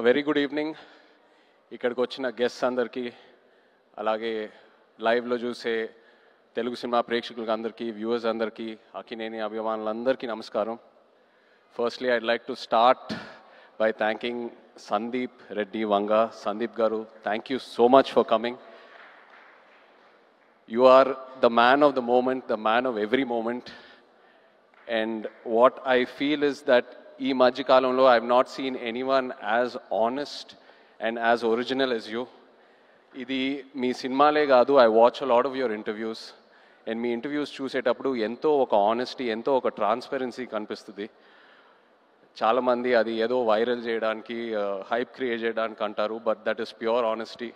Very good evening. ఇక్కడికి వచ్చిన guests అందరికీ, అలాగే లైవ్లో చూసే తెలుగు సినిమా ప్రేక్షకులకు అందరికీ, వ్యూవర్స్ అందరికీ, అక్కినేని అభిమానులందరికీ నమస్కారం. Firstly I'd like to start by thanking Sandeep Reddy Vanga. Sandeep garu, thank you so much for coming. You are the man of the moment, the man of every moment. And what I feel is that ee madhya kalamlo I have not seen anyone as honest and as original as you. Idi mee cinemale gaadu, I watch a lot of your interviews, and mee interviews chusetappudu ento oka honesty, ento oka transparency kanipistudi. Chaala mandi adi edo viral cheyadaniki hype create cheyadaniki antaru, but that is pure honesty.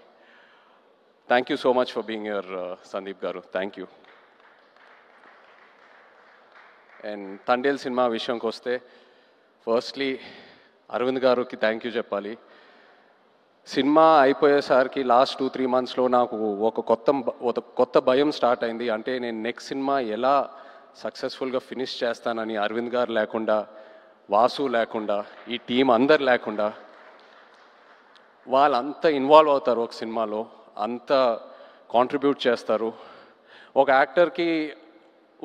Thank you so much for being here, Sandeep Garu. Thank you. And Tandel cinema vishayam koste, firstly Arvind Garu ki thank you cheppali. Cinema అయిపోయేసరికి last 2-3 మంత్స్లో నాకు ఒక కొత్త భయం start అయింది. అంటే నేను next cinema ఎలా సక్సెస్ఫుల్గా ఫినిష్ చేస్తానని. అరవింద్ గారు లేకుండా, వాసు లేకుండా, ఈ టీం అందరు లేకుండా, వాళ్ళంతా ఇన్వాల్వ్ అవుతారు ఒక సినిమాలో, అంత కాంట్రిబ్యూట్ చేస్తారు. ఒక యాక్టర్కి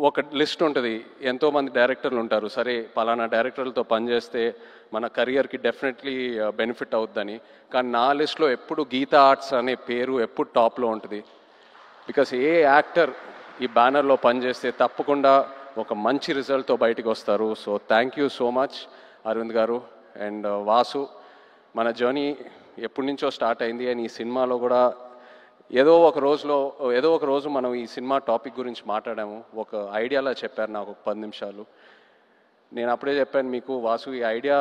ఒక లిస్ట్ ఉంటుంది, ఎంతోమంది డైరెక్టర్లు ఉంటారు. సరే పలానా డైరెక్టర్లతో పనిచేస్తే మన కెరియర్కి డెఫినెట్లీ బెనిఫిట్ అవుతుందని. కానీ నా లిస్ట్లో ఎప్పుడు గీతా ఆర్ట్స్ అనే పేరు ఎప్పుడు టాప్లో ఉంటుంది. బికాస్ ఏ యాక్టర్ ఈ బ్యానర్లో పనిచేస్తే తప్పకుండా ఒక మంచి రిజల్ట్తో బయటకు వస్తారు. So thank you so much Aravind garu. And Vasu, మన జర్నీ ఎప్పటి నుంచో స్టార్ట్ అయింది. అండ్ ఈ సినిమాలో కూడా ఏదో ఒక రోజు మనం ఈ సినిమా టాపిక్ గురించి మాట్లాడాము. ఒక ఐడియాలా చెప్పారు నాకు ఒక 10 నిమిషాలు. నేను అప్పుడే చెప్పాను మీకు, వాసు ఈ ఐడియా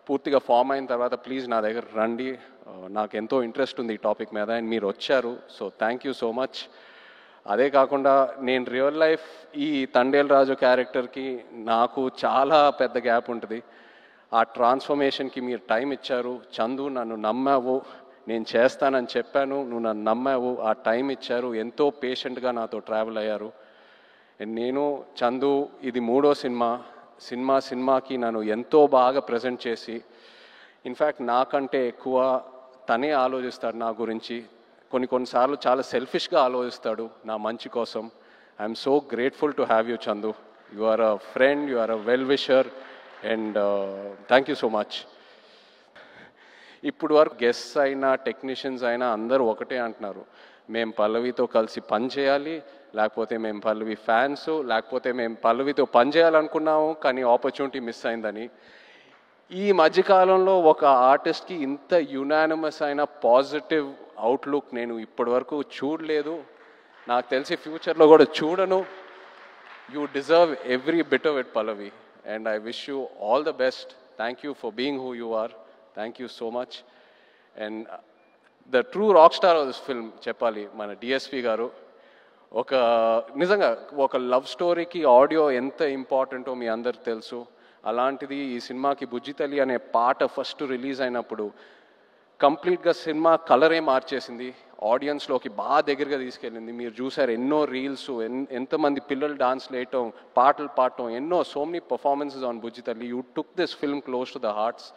పూర్తిగా ఫామ్ అయిన తర్వాత ప్లీజ్ నా దగ్గర రండి, నాకు ఎంతో ఇంట్రెస్ట్ ఉంది ఈ టాపిక్ మీద. అండ్ మీరు వచ్చారు. So thank you so much. అదే కాకుండా నేను రియల్ లైఫ్ ఈ తండేల్ రాజు క్యారెక్టర్కి నాకు చాలా పెద్ద గ్యాప్ ఉంటుంది. ఆ ట్రాన్స్ఫర్మేషన్కి మీరు టైం ఇచ్చారు. చందు, నన్ను నమ్మావు, నేను చేస్తానని చెప్పాను, నువ్వు నన్ను నమ్మావు, ఆ టైం ఇచ్చారు, ఎంతో పేషెంట్గా నాతో ట్రావెల్ అయ్యారు. నేను చందు ఇది 3వ సినిమాకి నన్ను ఎంతో బాగా ప్రజెంట్ చేసి, ఇన్ఫ్యాక్ట్ నాకంటే ఎక్కువ తనే ఆలోచిస్తాడు నా గురించి. కొన్నిసార్లు చాలా సెల్ఫిష్గా ఆలోచిస్తాడు నా మంచి కోసం. I'm so grateful to have you Chandu. You are a friend, you are a well wisher, and thank you so much. ఇప్పుడు వరకు గెస్ట్స్ అయినా టెక్నీషియన్స్ అయినా అందరూ ఒకటే అంటున్నారు, మేము పల్లవితో కలిసి పని చేయాలి, లేకపోతే మేము పల్లవి ఫ్యాన్స్, లేకపోతే మేము పల్లవితో పని చేయాలనుకున్నాము కానీ ఆపర్చునిటీ మిస్ అయిందని. ఈ మధ్యకాలంలో ఒక ఆర్టిస్ట్కి ఇంత యునానిమస్ అయిన పాజిటివ్ అవుట్లుక్ నేను ఇప్పటి వరకు చూడలేదు. నాకు తెలిసి ఫ్యూచర్లో కూడా చూడను. You deserve every bit of it Pallavi, and I wish you all the best. Thank you for being who you are. Thank you so much. And the true rock star of this film చెప్పాలి మన DSP గారు. నిజంగా ఒక love స్టోరీకి audio ఎంత ఇంపార్టెంటో మీ అందరికి తెలుసు. అలాంటిది ఈ సినిమాకి బుజ్జితల్లి అనే పాట ఫస్ట్ రిలీజ్ అయినప్పుడు కంప్లీట్గా సినిమా కలరే మార్చేసింది, ఆడియన్స్లోకి బాగా దగ్గరగా తీసుకెళ్ళింది. మీరు చూసారు ఎన్నో రీల్స్, ఎంతమంది పిల్లలు డాన్స్ వేయటం, పాటలు పాడటం, ఎన్నో so many performances on Bujjithalli. You took this film close to the hearts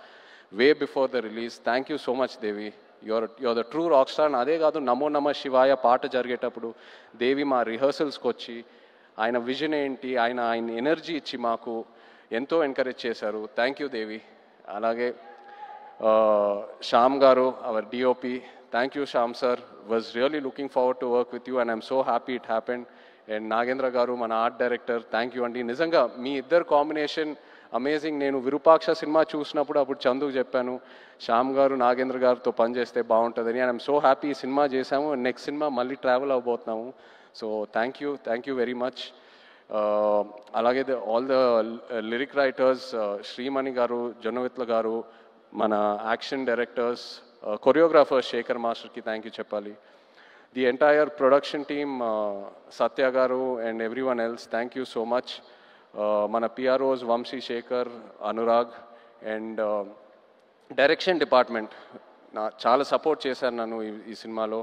way before the release. Thank you so much Devi. Your the true rock star. అదే కాదు, నమో నమ శివాయ పాట జరిగేటప్పుడు దేవి మా రిహర్సల్స్కి వచ్చి ఆయన విజన్ ఏంటి, ఆయన ఎనర్జీ ఇచ్చి మాకు ఎంతో ఎంకరేజ్ చేశారు. Thank you Devi. అలాగే Shyam garu, our DOP, thank you Shyam sir. Was really looking forward to work with you and I'm so happy it happened. And Nagendra garu, మన ఆర్ట్ డైరెక్టర్, థ్యాంక్ యూ అండి. నిజంగా మీ ఇద్దరు కాంబినేషన్ అమేజింగ్. నేను విరూపాక్ష సినిమా చూసినప్పుడు అప్పుడు చందుకు చెప్పాను, శ్యామ్ గారు నాగేంద్ర గారితో పనిచేస్తే బాగుంటుందని. అండ్ ఐఎమ్ సో హ్యాపీ ఈ సినిమా చేశాము. నెక్స్ట్ సినిమా మళ్ళీ ట్రావెల్ అవ్వబోతున్నాము. So thank you very much. అలాగే all the lyric writers, Shreemani garu, Jonnavithula garu, మన యాక్షన్ డైరెక్టర్స్, కొరియోగ్రాఫర్ శేఖర్ మాస్టర్కి థ్యాంక్ యూ చెప్పాలి. The entire production team, Satya garu and everyone else, thank you so much. మన PROs Vamsi, Sekhar, Anurag, and direction department చాలా support చేశారు నన్ను ఈ సినిమాలో.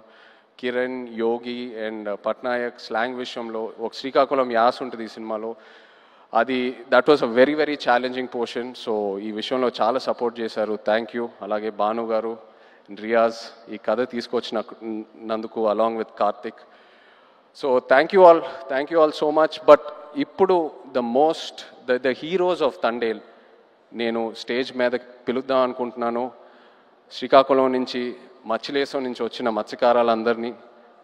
కిరణ్, యోగి అండ్ పట్నాయక్ స్లాంగ్ విషయంలో, ఒక శ్రీకాకుళం యాస్ ఉంటుంది ఈ సినిమాలో. అది that was a very very challenging portion. So ఈ విషయంలో చాలా సపోర్ట్ చేశారు, థ్యాంక్ యూ. అలాగే భాను గారు, రియాజ్ ఈ కథ తీసుకొచ్చినందుకు along with Karthik. So thank you all so much. But ఇప్పుడు ద హీరోస్ ఆఫ్ తండేల్ నేను స్టేజ్ మీద పిలుద్దాం అనుకుంటున్నాను. శ్రీకాకుళం నుంచి, మచ్చిలేశం నుంచి వచ్చిన మత్స్యకారులందరినీ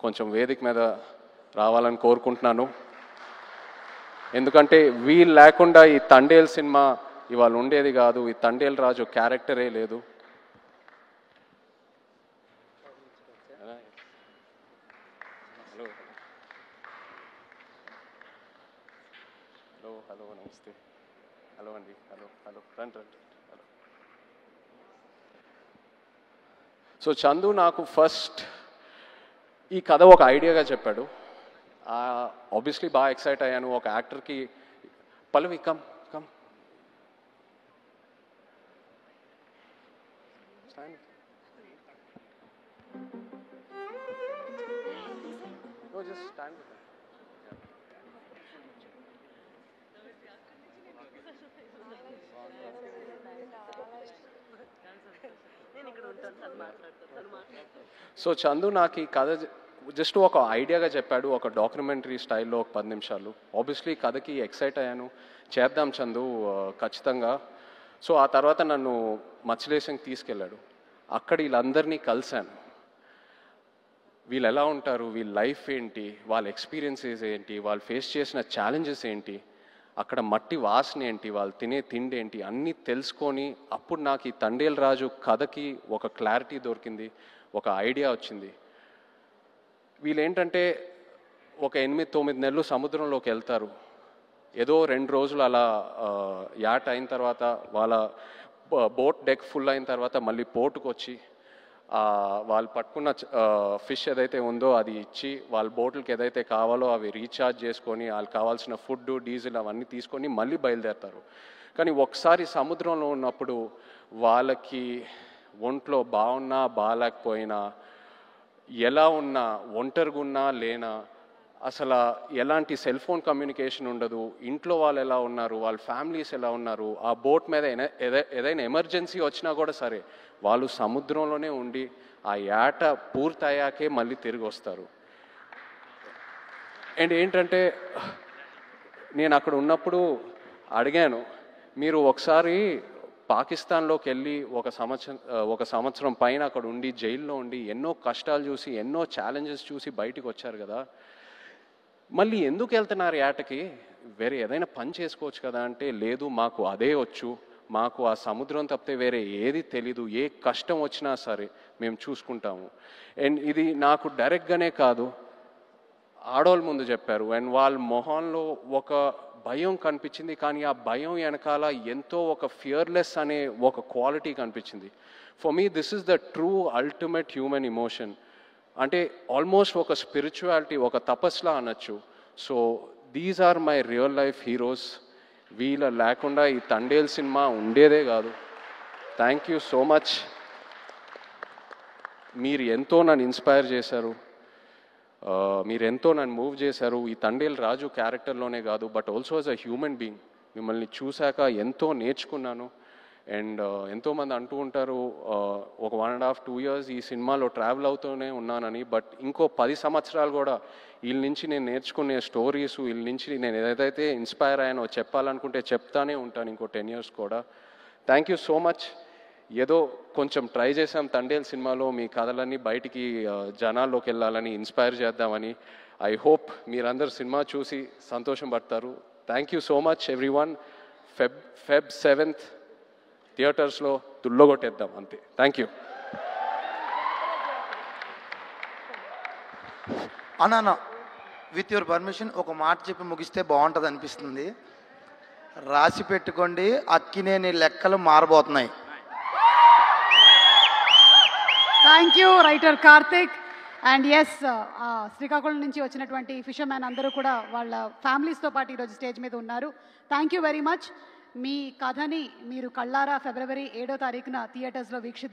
కొంచెం వేదిక మీద రావాలని కోరుకుంటున్నాను. ఎందుకంటే వీళ్ళు లేకుండా ఈ తండేల్ సినిమా ఇవాళ ఉండేది కాదు, ఈ తండేల్ రాజు క్యారెక్టరే లేదు. హలో నమస్తే. హలో అండి. హలో రండి. హలో. సో చందు నాకు ఫస్ట్ ఈ కథ ఒక ఐడియాగా చెప్పాడు. ఆబ్వియస్లీ బాగా ఎక్సైట్ అయ్యాను. ఒక యాక్టర్కి Pallavi come just stand. So Chandu నాకు ఈ కథ జస్ట్ ఒక ఐడియాగా చెప్పాడు, ఒక డాక్యుమెంటరీ స్టైల్లో ఒక 10 నిమిషాలు. ఆబ్వియస్లీ కథకి ఎక్సైట్ అయ్యాను, చేద్దాం చందు ఖచ్చితంగా. సో ఆ తర్వాత నన్ను మచ్చిలేశంకి తీసుకెళ్ళాడు. అక్కడ వీళ్ళందరినీ కలిశాను. వీళ్ళు ఎలా ఉంటారు, వీళ్ళ లైఫ్ ఏంటి, వాళ్ళ ఎక్స్పీరియన్సెస్ ఏంటి, వాళ్ళు ఫేస్ చేసిన ఛాలెంజెస్ ఏంటి, అక్కడ మట్టి వాసన ఏంటి, వాళ్ళు తినే తిండి ఏంటి, అన్నీ తెలుసుకొని అప్పుడు నాకు ఈ తండేల్ రాజు కథకి ఒక క్లారిటీ దొరికింది, ఒక ఐడియా వచ్చింది. వీళ్ళేంటంటే ఒక 8-9 నెలలు సముద్రంలోకి వెళ్తారు. ఏదో 2 రోజులు అలా యాట్ అయిన తర్వాత వాళ్ళ బోట్ డెక్ ఫుల్ అయిన తర్వాత మళ్ళీ పోర్టుకు వచ్చి వాళ్ళు పట్టుకున్న ఫిష్ ఏదైతే ఉందో అది ఇచ్చి వాళ్ళ బోట్లకి ఏదైతే కావాలో అవి రీఛార్జ్ చేసుకొని వాళ్ళకి కావాల్సిన ఫుడ్, డీజిల్ అవన్నీ తీసుకొని మళ్ళీ బయలుదేరుతారు. కానీ ఒకసారి సముద్రంలో ఉన్నప్పుడు వాళ్ళకి ఒంట్లో బాగున్నా బాగాలేకపోయినా, ఎలా ఉన్నా, ఒంటరిగా ఉన్నా లేనా, అసలు ఎలాంటి సెల్ ఫోన్ కమ్యూనికేషన్ ఉండదు, ఇంట్లో వాళ్ళు ఎలా ఉన్నారు, వాళ్ళ ఫ్యామిలీస్ ఎలా ఉన్నారు, ఆ బోట్ మీద ఏదైనా ఎమర్జెన్సీ వచ్చినా కూడా సరే వాళ్ళు సముద్రంలోనే ఉండి ఆ ఏట పూర్తయ్యాకే మళ్ళీ తిరిగి వస్తారు. అండ్ ఏంటంటే నేను అక్కడ ఉన్నప్పుడు అడిగాను, మీరు ఒకసారి పాకిస్తాన్లోకి వెళ్ళి ఒక సంవత్సరం పైన అక్కడ ఉండి జైల్లో ఉండి ఎన్నో కష్టాలు చూసి ఎన్నో ఛాలెంజెస్ చూసి బయటికి వచ్చారు కదా, మళ్ళీ ఎందుకు వెళ్తున్నారు ఏటకి, వేరే ఏదైనా పని చేసుకోవచ్చు కదా అంటే, లేదు మాకు అదే వచ్చు, మాకు ఆ సముద్రం తప్పితే వేరే ఏది తెలీదు, ఏ కష్టం వచ్చినా సరే మేము చూసుకుంటాము. అండ్ ఇది నాకు డైరెక్ట్గానే కాదు, ఆడవాళ్ళ ముందు చెప్పారు. అండ్ వాళ్ళ మొహంలో ఒక భయం కనిపించింది, కానీ ఆ భయం వెనకాల ఎంతో ఒక ఫియర్లెస్ అనే ఒక క్వాలిటీ కనిపించింది. For me this is the true ultimate human emotion. అంటే ఆల్మోస్ట్ ఒక స్పిరిచువాలిటీ, ఒక తపస్లా అనొచ్చు. So these are my real life heroes. వీళ్ళ లేకుండా ఈ తండేల్ సినిమా ఉండేదే కాదు. Thank you so much. మీరు ఎంతో నన్ను ఇన్స్పైర్ చేశారు, మీరు ఎంతో నన్ను మూవ్ చేశారు. ఈ తండేల్ రాజు క్యారెక్టర్లోనే కాదు, but also as a human being మిమ్మల్ని చూశాక ఎంతో నేర్చుకున్నాను. అండ్ ఎంతోమంది అంటూ ఉంటారు ఒక 1.5-2 years ఈ సినిమాలో ట్రావెల్ అవుతూనే ఉన్నానని, బట్ ఇంకో 10 సంవత్సరాలు కూడా వీళ్ళ నుంచి నేను నేర్చుకునే స్టోరీస్, వీళ్ళ నుంచి నేను ఏదైతే ఇన్స్పైర్ అయ్యానో చెప్పాలనుకుంటే చెప్తానే ఉంటాను ఇంకో 10 years కూడా. Thank you so much. ఏదో కొంచెం ట్రై చేసాం తండేల్ సినిమాలో మీ కథలన్నీ బయటికి జనాల్లోకి వెళ్ళాలని, ఇన్స్పైర్ చేద్దామని. ఐ హోప్ మీరందరూ సినిమా చూసి సంతోషం పడతారు. Thank you so much everyone. Feb 7th థియేటర్స్లో తుల్లగొట్టేద్దాం అంతే. Thank you. అన్న విత్ యువర్ పర్మిషన్ ఒక మాట చెప్పి ముగిస్తే బాగుంటుంది అనిపిస్తుంది. రాసి పెట్టుకోండి, అక్కినేని లెక్కలు మారబోతున్నాయి. Thank you writer Karthik. And yes, Srikakulam నుంచి వచ్చినటువంటి ఫిషర్మ్యాన్ అందరూ కూడా వాళ్ళ ఫ్యామిలీస్తో పాటు ఈరోజు స్టేజ్ మీద ఉన్నారు. Thank you very much. మీ కథని మీరు కళ్ళారా February 7వ తారీఖున థియేటర్స్లో వీక్షిద్దురు.